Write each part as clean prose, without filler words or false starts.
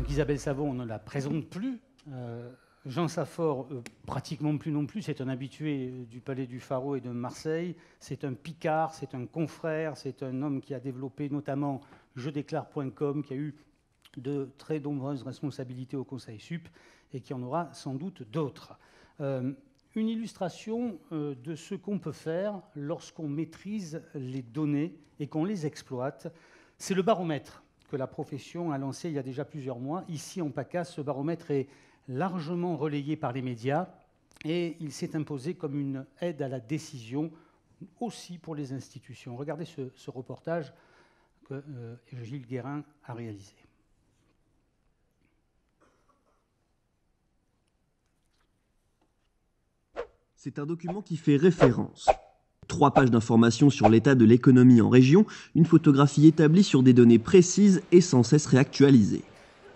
Donc Isabelle Savon, on ne la présente plus. Jean Saffort, pratiquement plus non plus. C'est un habitué du Palais du Pharo et de Marseille. C'est un Picard, c'est un confrère, c'est un homme qui a développé notamment jedéclare.com, qui a eu de très nombreuses responsabilités au Conseil Sup et qui en aura sans doute d'autres. Une illustration de ce qu'on peut faire lorsqu'on maîtrise les données et qu'on les exploite, c'est le baromètre que la profession a lancé il y a déjà plusieurs mois. Ici, en PACA, ce baromètre est largement relayé par les médias et il s'est imposé comme une aide à la décision aussi pour les institutions. Regardez ce reportage que Gilles Guérin a réalisé. C'est un document qui fait référence. 3 pages d'informations sur l'état de l'économie en région, une photographie établie sur des données précises et sans cesse réactualisées.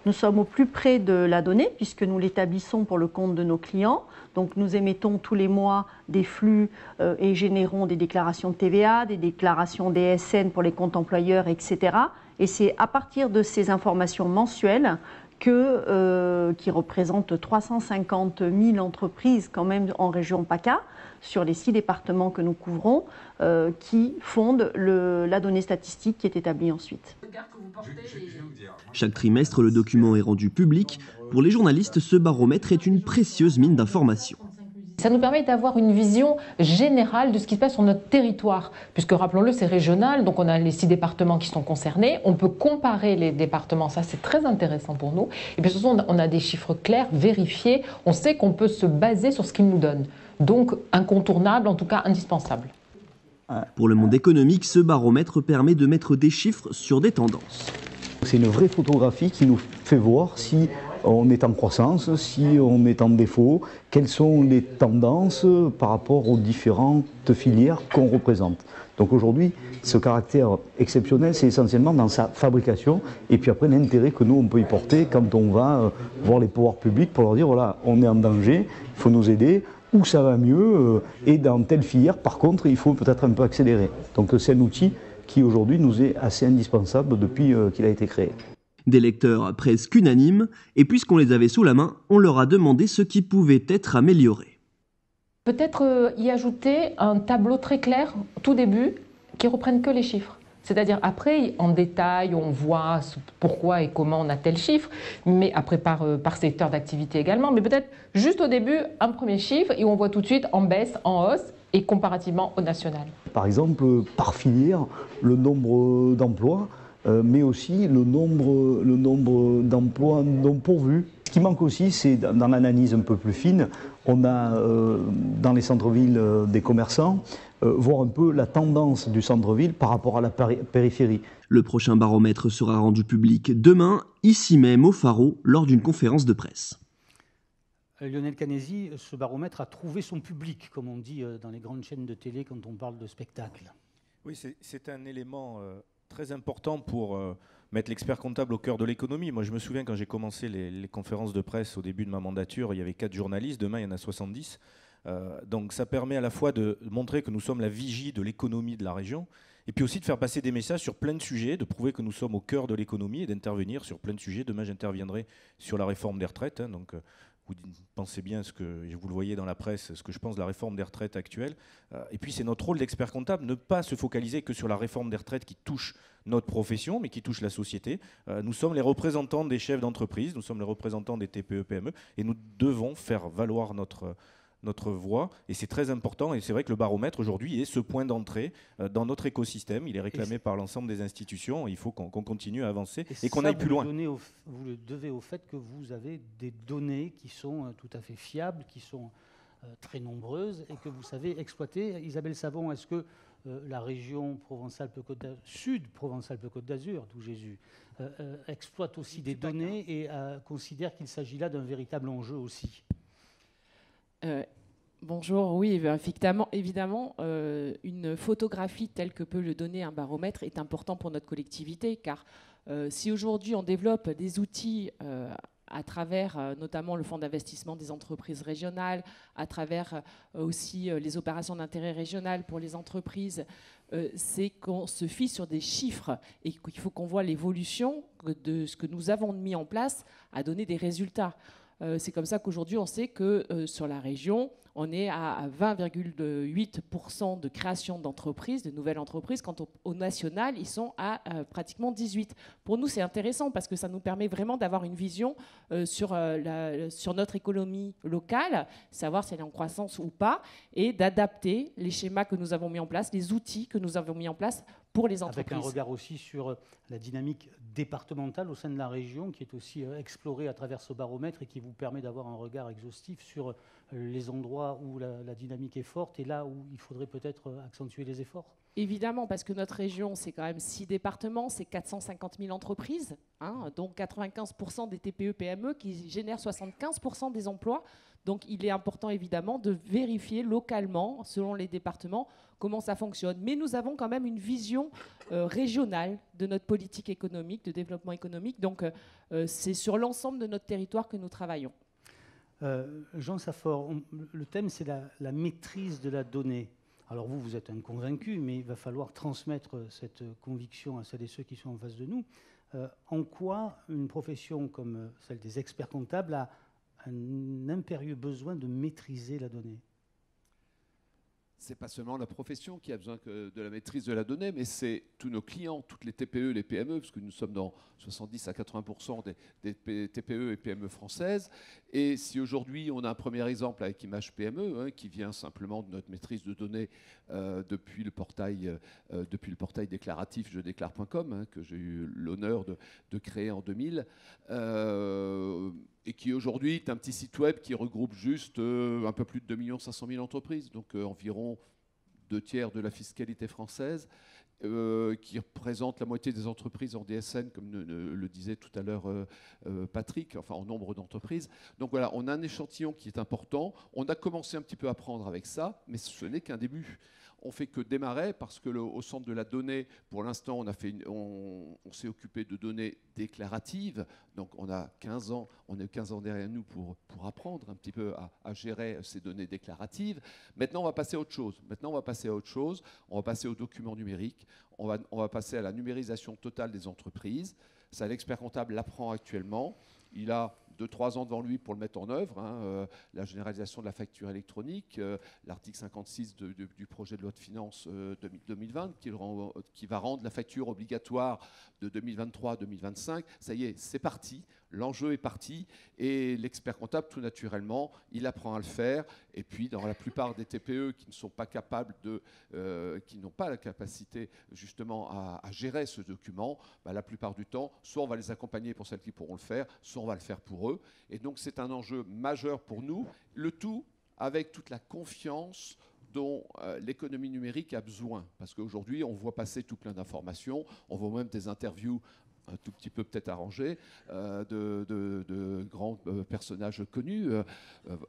Nous sommes au plus près de la donnée puisque nous l'établissons pour le compte de nos clients. Donc nous émettons tous les mois des flux et générons des déclarations de TVA, des déclarations DSN pour les comptes employeurs, etc. Et c'est à partir de ces informations mensuelles qui représentent 350 000 entreprises quand même en région PACA, sur les 6 départements que nous couvrons, qui fondent la donnée statistique qui est établie ensuite. Chaque trimestre, le document est rendu public. Pour les journalistes, ce baromètre est une précieuse mine d'informations. Ça nous permet d'avoir une vision générale de ce qui se passe sur notre territoire, puisque rappelons-le, c'est régional, donc on a les 6 départements qui sont concernés, on peut comparer les départements, ça c'est très intéressant pour nous, et puis surtout on a des chiffres clairs, vérifiés, on sait qu'on peut se baser sur ce qu'ils nous donnent, donc incontournable, en tout cas indispensable. Pour le monde économique, ce baromètre permet de mettre des chiffres sur des tendances. C'est une vraie photographie qui nous fait voir si on est en croissance, si on est en défaut, quelles sont les tendances par rapport aux différentes filières qu'on représente. Donc aujourd'hui, ce caractère exceptionnel, c'est essentiellement dans sa fabrication et puis après l'intérêt que nous, on peut y porter quand on va voir les pouvoirs publics pour leur dire voilà, on est en danger, il faut nous aider, où ça va mieux et dans telle filière, par contre, il faut peut-être un peu accélérer. Donc c'est un outil qui aujourd'hui nous est assez indispensable depuis qu'il a été créé. Des lecteurs presque unanimes, et puisqu'on les avait sous la main, on leur a demandé ce qui pouvait être amélioré. Peut-être y ajouter un tableau très clair, tout début, qui reprenne que les chiffres. C'est-à-dire après, en détail, on voit pourquoi et comment on a tel chiffre, mais après par secteur d'activité également, mais peut-être juste au début, un premier chiffre, et on voit tout de suite en baisse, en hausse, et comparativement au national. Par exemple, par filière, le nombre d'emplois, mais aussi le nombre d'emplois non pourvus. Ce qui manque aussi, c'est dans l'analyse un peu plus fine, on a dans les centres-villes des commerçants, voir un peu la tendance du centre-ville par rapport à la périphérie. Le prochain baromètre sera rendu public demain, ici même au Pharo, lors d'une conférence de presse. Lionel Canesi, ce baromètre a trouvé son public, comme on dit dans les grandes chaînes de télé quand on parle de spectacle. Oui, c'est un élément très important pour mettre l'expert comptable au cœur de l'économie. Moi, je me souviens quand j'ai commencé les conférences de presse au début de ma mandature, il y avait 4 journalistes, demain il y en a 70. Donc ça permet à la fois de montrer que nous sommes la vigie de l'économie de la région, et puis aussi de faire passer des messages sur plein de sujets, de prouver que nous sommes au cœur de l'économie et d'intervenir sur plein de sujets. Demain, j'interviendrai sur la réforme des retraites. Donc, vous pensez bien, vous le voyez dans la presse, ce que je pense de la réforme des retraites actuelle. Et puis, c'est notre rôle d'expert comptable, ne pas se focaliser que sur la réforme des retraites qui touche notre profession, mais qui touche la société. Nous sommes les représentants des chefs d'entreprise, nous sommes les représentants des TPE, PME, et nous devons faire valoir notre voix, et c'est très important, et c'est vrai que le baromètre aujourd'hui est ce point d'entrée dans notre écosystème, il est réclamé par l'ensemble des institutions, il faut qu'on continue à avancer et qu'on aille plus loin. Vous le devez au fait que vous avez des données qui sont tout à fait fiables, qui sont très nombreuses et que vous savez exploiter. Isabelle Savon, est-ce que la région Provence-Alpes-Côte d'Azur, Sud Provence-Alpes-Côte d'Azur, d'où Jésus, exploite aussi des données et considère qu'il s'agit là d'un véritable enjeu aussi? Bonjour, oui, évidemment, une photographie telle que peut le donner un baromètre est important pour notre collectivité, car si aujourd'hui on développe des outils à travers notamment le fonds d'investissement des entreprises régionales, à travers aussi les opérations d'intérêt régional pour les entreprises, c'est qu'on se fie sur des chiffres et qu'il faut qu'on voit l'évolution de ce que nous avons mis en place à donner des résultats. C'est comme ça qu'aujourd'hui, on sait que sur la région, on est à 20,8% de création d'entreprises, de nouvelles entreprises. Quant au national, ils sont à pratiquement 18%. Pour nous, c'est intéressant parce que ça nous permet vraiment d'avoir une vision sur notre économie locale, savoir si elle est en croissance ou pas, et d'adapter les schémas que nous avons mis en place, les outils que nous avons mis en place pour les entreprises. Avec un regard aussi sur la dynamique départementale au sein de la région, qui est aussi explorée à travers ce baromètre et qui vous permet d'avoir un regard exhaustif sur les endroits où la dynamique est forte et là où il faudrait peut-être accentuer les efforts. Évidemment, parce que notre région, c'est quand même 6 départements, c'est 450 000 entreprises, donc 95% des TPE-PME qui génèrent 75% des emplois. Donc il est important évidemment de vérifier localement, selon les départements, comment ça fonctionne. Mais nous avons quand même une vision régionale de notre politique économique, de développement économique. Donc c'est sur l'ensemble de notre territoire que nous travaillons. Jean Saffort, le thème c'est la maîtrise de la donnée. Alors vous êtes un convaincu, mais il va falloir transmettre cette conviction à celles et ceux qui sont en face de nous. En quoi une profession comme celle des experts comptables a un impérieux besoin de maîtriser la donnée? C'est pas seulement la profession qui a besoin de la maîtrise de la donnée, mais c'est tous nos clients, toutes les TPE, les PME, parce que nous sommes dans 70 à 80% des TPE et PME françaises. Et si aujourd'hui on a un premier exemple avec Image PME, qui vient simplement de notre maîtrise de données depuis le portail déclaratif jedéclare.com, que j'ai eu l'honneur de créer en 2000, et qui aujourd'hui est un petit site web qui regroupe juste un peu plus de 2 500 000 entreprises, donc environ 2/3 de la fiscalité française, qui représente la moitié des entreprises en DSN, comme le disait tout à l'heure Patrick, enfin en nombre d'entreprises. Donc voilà, on a un échantillon qui est important. On a commencé un petit peu à apprendre avec ça, mais ce n'est qu'un début. On fait que démarrer parce que au centre de la donnée, pour l'instant, on s'est occupé de données déclaratives. Donc on a 15 ans derrière nous pour apprendre un petit peu à gérer ces données déclaratives. Maintenant, on va passer à autre chose. On va passer aux documents numériques. On va passer à la numérisation totale des entreprises. Ça, l'expert comptable l'apprend actuellement. Il a 2-3 ans devant lui pour le mettre en œuvre, la généralisation de la facture électronique, l'article 56 du projet de loi de finances 2020 qui va rendre la facture obligatoire de 2023 à 2025. Ça y est, c'est parti, l'enjeu est parti et l'expert comptable, tout naturellement, il apprend à le faire. Et puis, dans la plupart des TPE qui ne sont pas capables qui n'ont pas la capacité justement à gérer ce document, la plupart du temps, soit on va les accompagner pour celles qui pourront le faire, soit on va le faire pour eux. Et donc c'est un enjeu majeur pour nous, le tout avec toute la confiance dont l'économie numérique a besoin. Parce qu'aujourd'hui, on voit passer tout plein d'informations, on voit même des interviews un tout petit peu peut-être arrangées de grands personnages connus.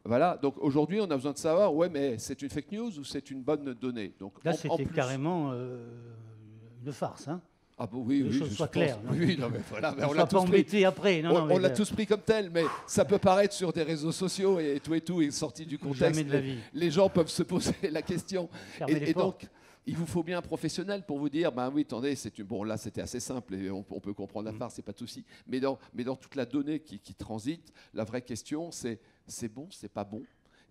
Voilà, donc aujourd'hui, on a besoin de savoir, ouais, mais c'est une fake news ou c'est une bonne donnée. Donc, là, c'était carrément une farce, hein. Ah bon, oui, les choses soient claires. Oui, non, mais voilà, mais on l'a tous pris après. On l'a tous pris comme tel, mais ça peut paraître sur des réseaux sociaux et tout est sorti du contexte. Jamais de la vie. Les gens peuvent se poser la question. Et donc, il vous faut bien un professionnel pour vous dire, oui, attendez, bon, là, c'était assez simple et on peut comprendre la farce, c'est pas de souci. Mais dans toute la donnée qui transite, la vraie question, c'est bon, c'est pas bon.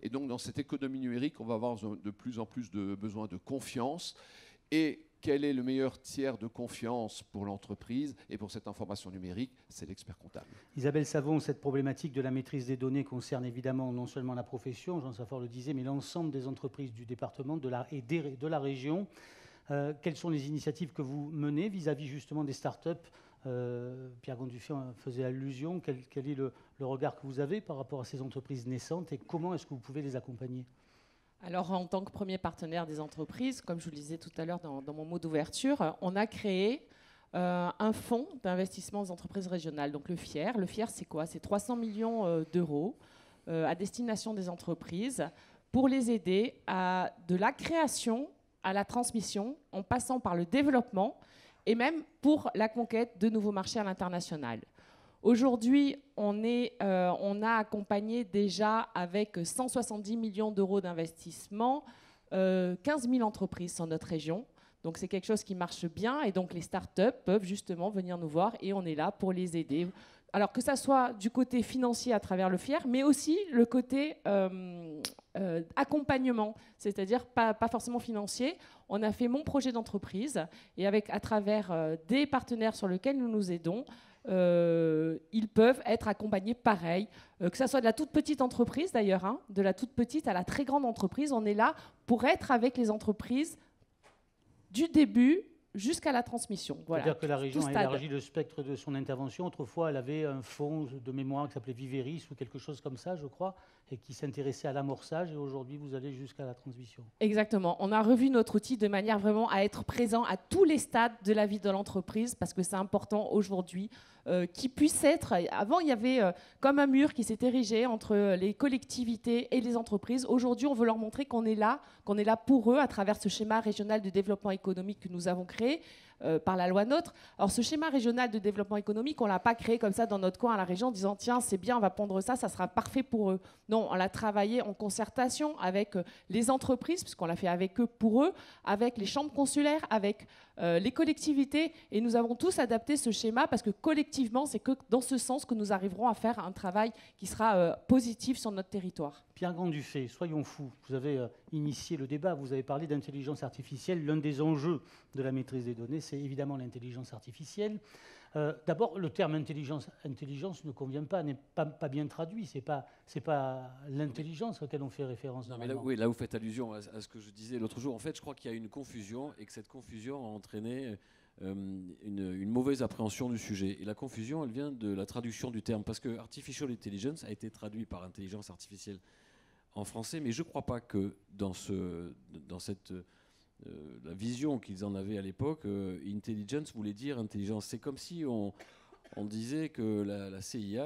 Et donc, dans cette économie numérique, on va avoir de plus en plus de besoin de confiance. Et quel est le meilleur tiers de confiance pour l'entreprise et pour cette information numérique? C'est l'expert comptable. Isabelle Savon, cette problématique de la maîtrise des données concerne évidemment non seulement la profession, Jean Saffort le disait, mais l'ensemble des entreprises du département et de la région. Quelles sont les initiatives que vous menez vis-à-vis justement des start-up? Pierre Gonduffier faisait allusion. Quel est le regard que vous avez par rapport à ces entreprises naissantes et comment est-ce que vous pouvez les accompagner? Alors, en tant que premier partenaire des entreprises, comme je vous le disais tout à l'heure dans mon mot d'ouverture, on a créé un fonds d'investissement des entreprises régionales, donc le FIER. Le FIER, c'est quoi? C'est 300 millions d'euros à destination des entreprises pour les aider de la création à la transmission, en passant par le développement et même pour la conquête de nouveaux marchés à l'international. Aujourd'hui, on a accompagné déjà avec 170 millions d'euros d'investissement 15 000 entreprises sur notre région. Donc c'est quelque chose qui marche bien et donc les startups peuvent justement venir nous voir et on est là pour les aider. Alors que ça soit du côté financier à travers le FIER, mais aussi le côté accompagnement, c'est-à-dire pas forcément financier. On a fait mon projet d'entreprise et à travers des partenaires sur lesquels nous nous aidons, ils peuvent être accompagnés pareil, que ça soit de la toute petite entreprise d'ailleurs, hein, de la toute petite à la très grande entreprise. On est là pour être avec les entreprises du début jusqu'à la transmission. Voilà. C'est-à-dire que la région a élargi le spectre de son intervention. Autrefois, elle avait un fonds de mémoire qui s'appelait Viveris ou quelque chose comme ça, je crois, et qui s'intéressait à l'amorçage. Et aujourd'hui, vous allez jusqu'à la transmission. Exactement. On a revu notre outil de manière vraiment à être présent à tous les stades de la vie de l'entreprise, parce que c'est important aujourd'hui qu'il puisse être... Avant, il y avait comme un mur qui s'est érigé entre les collectivités et les entreprises. Aujourd'hui, on veut leur montrer qu'on est là pour eux à travers ce schéma régional de développement économique que nous avons créé par la loi NOTRe. Alors ce schéma régional de développement économique, on ne l'a pas créé comme ça dans notre coin à la région en disant tiens c'est bien, on va prendre ça, ça sera parfait pour eux. Non, on l'a travaillé en concertation avec les entreprises, puisqu'on l'a fait avec eux pour eux, avec les chambres consulaires, avec les collectivités, et nous avons tous adapté ce schéma parce que collectivement, c'est que dans ce sens que nous arriverons à faire un travail qui sera positif sur notre territoire. Pierre Grand-Dufay, soyons fous, vous avez initié le débat, vous avez parlé d'intelligence artificielle. L'un des enjeux de la maîtrise des données, c'est évidemment l'intelligence artificielle. D'abord, le terme intelligence ne convient pas, n'est pas bien traduit. C'est pas l'intelligence auquel on fait référence. Non, mais là, vous faites allusion à ce que je disais l'autre jour. En fait, je crois qu'il y a une confusion et que cette confusion a entraîné une mauvaise appréhension du sujet. Et la confusion, elle vient de la traduction du terme, parce que artificial intelligence a été traduit par intelligence artificielle en français, mais je ne crois pas que dans cette la vision qu'ils en avaient à l'époque, intelligence voulait dire intelligence. C'est comme si on disait que la CIA,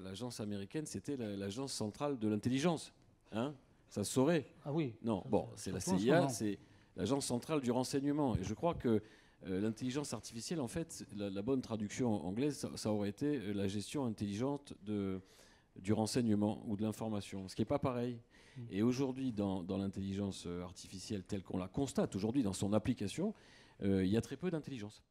l'agence américaine, c'était l'agence centrale de l'intelligence. Hein, ça se saurait. Ah oui. Non, bon, c'est la CIA, c'est l'agence centrale du renseignement. Et je crois que l'intelligence artificielle, en fait, la bonne traduction anglaise, ça aurait été la gestion intelligente du renseignement ou de l'information, ce qui n'est pas pareil. Et aujourd'hui, dans l'intelligence artificielle telle qu'on la constate aujourd'hui dans son application, il y a très peu d'intelligence.